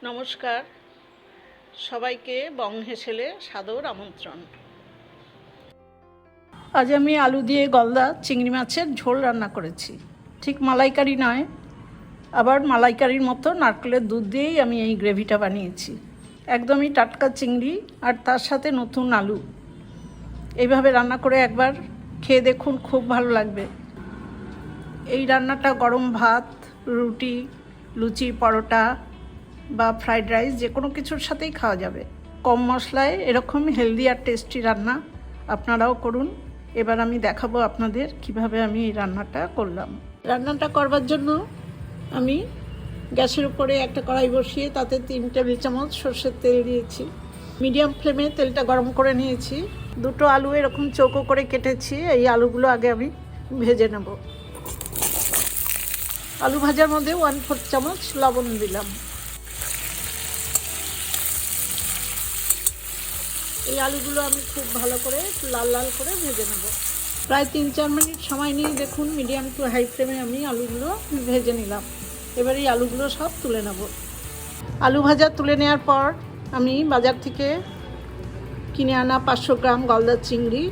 নমস্কার, সবাইকে বং হেসেলে সাদর আমন্ত্রণ। আজ আমি আলু দিয়ে গলদা চিংড়ি মাছের ঝোল রান্না করেছি। ঠিক মালাইকারি নয়, আবার মালাইকারির মতো নারকেলের দুধ দিয়েই আমি এই গ্রেভিটা বানিয়েছি। একদমই টাটকা চিংড়ি আর তার সাথে নতুন আলু। এইভাবে রান্না করে একবার খেয়ে দেখুন, খুব ভালো লাগবে। এই রান্নাটা গরম ভাত, রুটি, লুচি, পরোটা বা ফ্রাইড রাইস যে কোনো কিছুর সাথেই খাওয়া যাবে। কম মশলায় এরকম হেলদি আর টেস্টি রান্না আপনারাও করুন। এবার আমি দেখাবো আপনাদের কিভাবে আমি এই রান্নাটা করলাম। রান্নাটা করবার জন্য আমি গ্যাসের উপরে একটা কড়াই বসিয়ে তাতে 3 টেবিল চামচ সর্ষের তেল দিয়েছি। মিডিয়াম ফ্লেমে তেলটা গরম করে নিয়েছি। দুটো আলু এরকম চৌকো করে কেটেছি। এই আলুগুলো আগে আমি ভেজে নেব। আলু ভাজার মধ্যে 1/4 চামচ লবণ দিলাম। এই আলুগুলো আমি খুব ভালো করে লাল লাল করে ভেজে নেব। প্রায় 3-4 মিনিট সময় নিয়ে দেখুন মিডিয়াম টু হাই ফ্লেমে আমি আলুগুলো ভেজে নিলাম। এবার এই আলুগুলো সব তুলে নেব। আলু ভাজা তুলে নেওয়ার পর আমি বাজার থেকে কিনে আনা 500 গ্রাম গলদা চিংড়ি,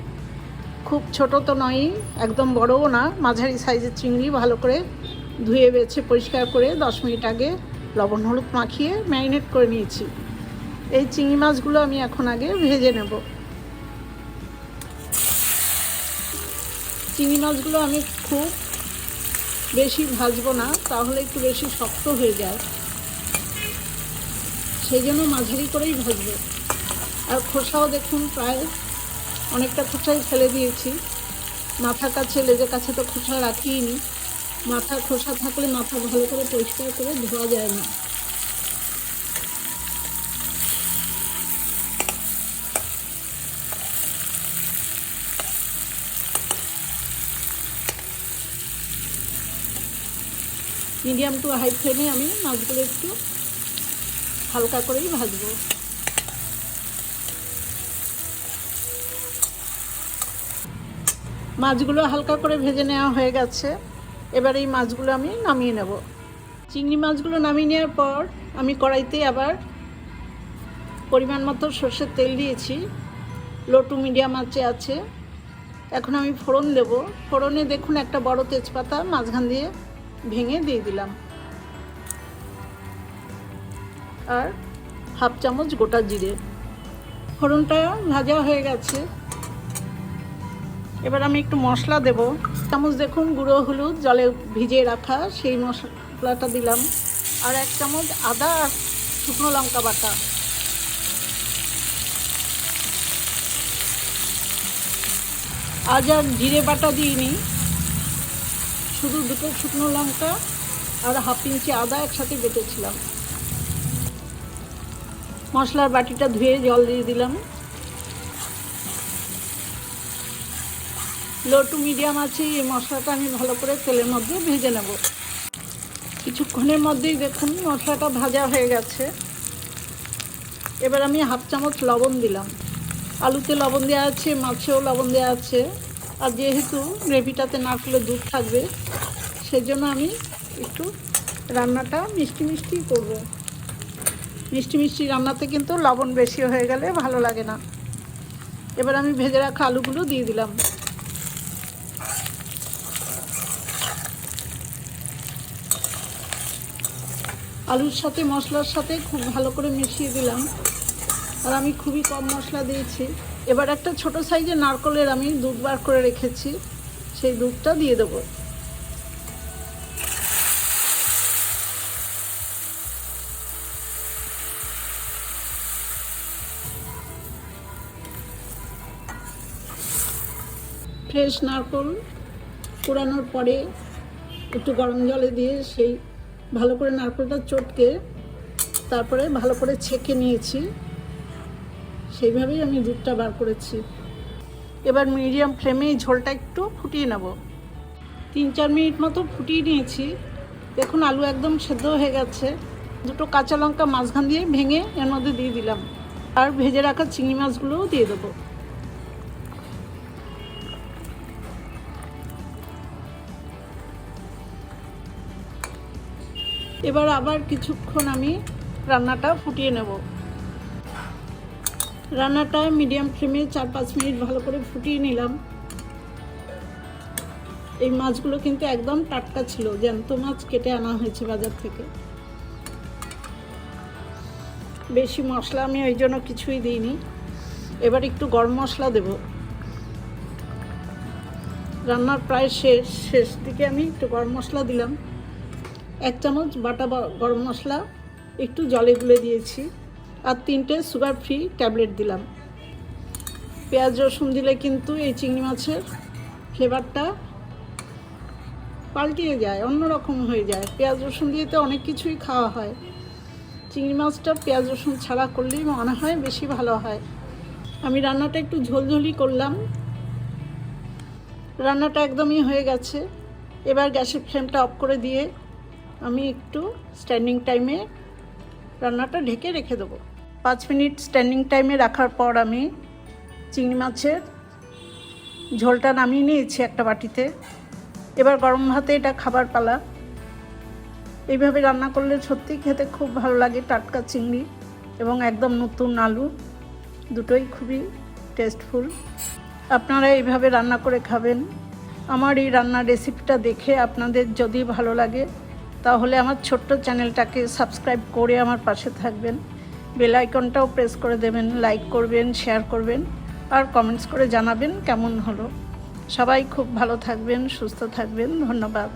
খুব ছোট তো নয়, একদম বড়ও না, মাঝারি সাইজের চিংড়ি ভালো করে ধুয়ে বেছে পরিষ্কার করে 10 মিনিট আগে লবণ হলুদ মাখিয়ে ম্যারিনেট করে নিয়েছি। এই চিংড়ি মাছগুলো আমি এখন আগে ভেজে নেব। চিংড়ি মাছগুলো আমি খুব বেশি ভাজবো না, তাহলে একটু বেশি শক্ত হয়ে যায়, সেই জন্য মাঝারি করেই ভাজবো। আর খোসাও দেখুন প্রায় অনেকটা খোসাই ফেলে দিয়েছি। মাথার কাছে, লেজের কাছে তো খোসা রাখিই নি। মাথার খোসা থাকলে মাথা ভালো করে পরিষ্কার করে ধোয়া যায় না। মিডিয়াম টু হাই ফ্লেমে আমি মাছগুলো একটু হালকা করেই ভাজবো। মাছগুলো হালকা করে ভেজে নেওয়া হয়ে গেছে। এবার এই মাছগুলো আমি নামিয়ে নেব। চিংড়ি মাছগুলো নামিয়ে নেওয়ার পর আমি কড়াইতে আবার পরিমাণ মতো সর্ষের তেল দিয়েছি। লো টু মিডিয়াম আঁচে আছে। এখন আমি ফোড়ন দেব। ফোড়নে দেখুন একটা বড় তেজপাতা মাঝখান দিয়ে ভেঙে দিয়ে দিলাম, আর 1/2 চামচ গোটা জিরে। ফোড়নটা ভাজা হয়ে গেছে। এবার আমি একটু মশলা দেব। চামচ দেখুন গুঁড়ো হলুদ জলে ভিজিয়ে রাখা, সেই মশলাটা দিলাম। আর 1 চামচ আদা আর শুকনো লঙ্কা বাটা। আজ আর জিরে বাটা দিইনি, শুধু 2টো শুকনো লঙ্কা আর 1/2 ইঞ্চি আদা একসাথে বেটেছিলাম। মশলার বাটিটা ধুয়ে জল দিয়ে দিলাম। লো টু মিডিয়াম আছে এই মশলাটা আমি ভালো করে তেলের মধ্যে ভেজে নেব। কিছুক্ষণের মধ্যেই দেখুন মশলাটা ভাজা হয়ে গেছে। এবার আমি 1/2 চামচ লবণ দিলাম। আলুতে লবণ দেওয়া আছে, মাছেও লবণ দেওয়া আছে। আর যেহেতু গ্রেভিটাতে নারকেলের দুধ থাকবে, সেজন্য আমি একটু রান্নাটা মিষ্টি মিষ্টি করব। মিষ্টি মিষ্টি রান্নাতে কিন্তু লবণ বেশি হয়ে গেলে ভালো লাগে না। এবার আমি ভেজে রাখা আলুগুলো দিয়ে দিলাম। আলুর সাথে মশলার সাথে খুব ভালো করে মিশিয়ে দিলাম। আর আমি খুবই কম মশলা দিয়েছি। এবার একটা ছোট সাইজের নারকেলের আমি দুধ বার করে রেখেছি, সেই দুধটা দিয়ে দেবো। ফ্রেশ নারকেল কোড়ানোর পরে একটু গরম জলে দিয়ে সেই ভালো করে নারকেলটা চটকে তারপরে ভালো করে ছেঁকে নিয়েছি, সেইভাবেই আমি দুধটা বার করেছি। এবার মিডিয়াম ফ্লেমে এই ঝোলটা একটু ফুটিয়ে নেব। 3-4 মিনিট মতো ফুটিয়ে নিয়েছি। দেখুন আলু একদম সেদ্ধ হয়ে গেছে। 2টো কাঁচা লঙ্কা মাঝখান দিয়ে ভেঙে এর মধ্যে দিয়ে দিলাম। আর ভেজে রাখা চিংড়ি মাছগুলোও দিয়ে দেবো। এবার আবার কিছুক্ষণ আমি রান্নাটা ফুটিয়ে নেব। রান্নাটা মিডিয়াম ফ্লেমে 4-5 মিনিট ভালো করে ফুটিয়ে নিলাম। এই মাছগুলো কিন্তু একদম টাটকা ছিল, জ্যান্ত মাছ কেটে আনা হয়েছে বাজার থেকে। বেশি মশলা আমি ওই জন্য কিছুই দিইনি। এবার একটু গরম মশলা দেব। রান্নার প্রায় শেষ দিকে আমি একটু গরম মশলা দিলাম। 1 চামচ বাটা গরম মশলা একটু জলে গুলে দিয়েছি, আর 3টে সুগার ফ্রি ট্যাবলেট দিলাম। পেঁয়াজ রসুন দিলে কিন্তু এই চিংড়ি মাছের ফ্লেভারটা পাল্টিয়ে যায়, অন্যরকম হয়ে যায়। পেঁয়াজ রসুন দিয়ে তো অনেক কিছুই খাওয়া হয়, চিংড়ি মাছটা পেঁয়াজ রসুন ছাড়া করলেই মনে হয় বেশি ভালো হয়। আমি রান্নাটা একটু ঝোলঝোলি করলাম। রান্নাটা একদমই হয়ে গেছে। এবার গ্যাসের ফ্লেমটা অফ করে দিয়ে আমি একটু স্ট্যান্ডিং টাইমে রান্নাটা ঢেকে রেখে দেবো। 5 মিনিট স্ট্যান্ডিং টাইমে রাখার পর আমি চিংড়ি মাছের ঝোলটা নামিয়ে নিয়েছি একটা বাটিতে। এবার গরম ভাতে এটা খাবার পালা। এইভাবে রান্না করলে সত্যি খেতে খুব ভালো লাগে। টাটকা চিংড়ি এবং একদম নতুন আলু, দুটোই খুবই টেস্টফুল। আপনারা এইভাবে রান্না করে খাবেন। আমার এই রান্নার রেসিপিটা দেখে আপনাদের যদি ভালো লাগে তাহলে আমার ছোট্ট চ্যানেলটাকে সাবস্ক্রাইব করে আমার পাশে থাকবেন। বেল আইকনটাও প্রেস করে দেবেন, লাইক করবেন, শেয়ার করবেন, আর কমেন্টস করে জানাবেন কেমন হলো। সবাই খুব ভালো থাকবেন, সুস্থ থাকবেন। ধন্যবাদ।